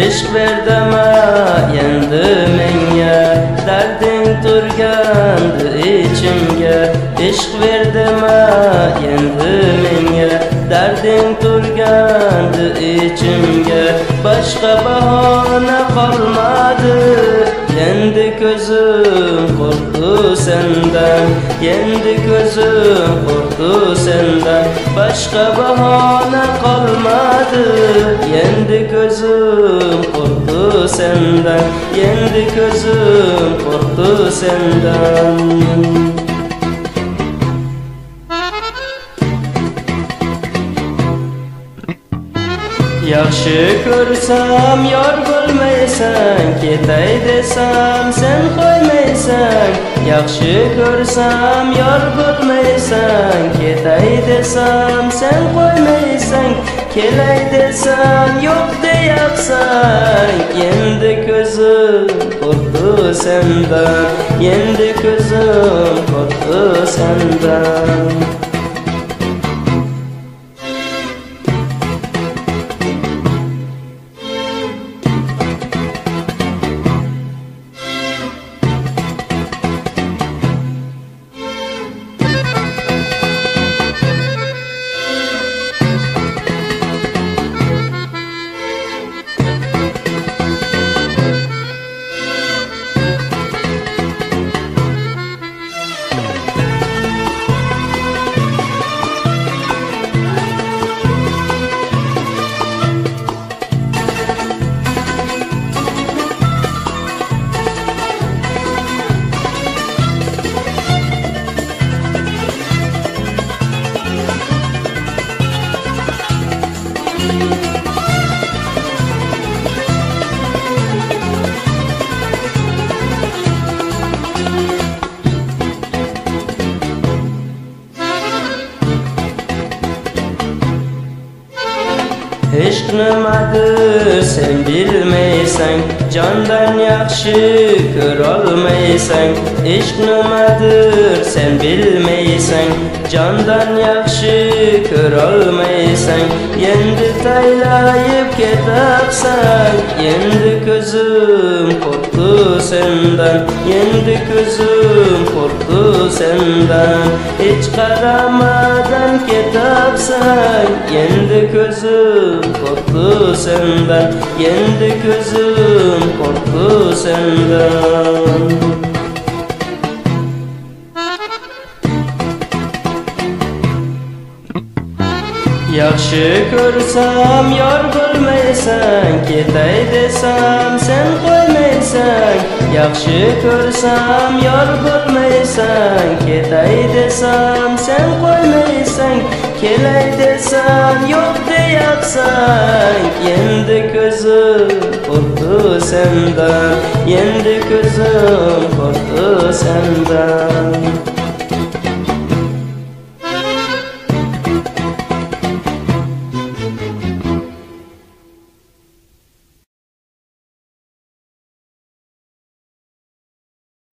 Ishq berdama endi menga, darding turgandi ichimga. Ishq berdama endi menga, darding turgandi ichimga. Boshqa bahona qolmadi, endi ko'zim qo'rqdi sendan, endi ko'zim qo'rqdi sendan. Boshqa bahona qolmadi, endi ko'zim qo'rqdi sendan, endi ko'zim qo'rqdi sendan. Yaxshi ko'rsam yor bo'lmaysan, ketay desam sen qo'ymaysan. Yaxshi ko'rsam yor bo'lmaysan, ketay desam sen qo'ymaysan. Kelay desam yo'q deyapsan, endi ko'zim qo'rqdi sendan, endi ko'zim qo'rqdi sendan. Ishq nimadir sen bilmaysan, jondan yaxshi ko'rolmaysan. Ishq nimadir sen bilmaysan, jondan yaxshi ko'rolmaysan. Endi taylayib ketapsan, endi ko'zim qo'rqdi sendan, endi ko'zim qo'rqdi sendan. Hech qaramadan ketapsan, endi ko'zim qo'rqdi sendan, endi ko'zim qo'rqdi sendan. Yaxshi ko'rsam yor bo'lmaysan, ketay desam sen qo'ymaysan. Yaxshi ko'rsam yor bo'lmaysan, ketay desam sen qo'ymaysan. Kelay desam yo'q deyapsan, endi ko'zim qo'rqdi sendan, endi ko'zim qo'rqdi sendan.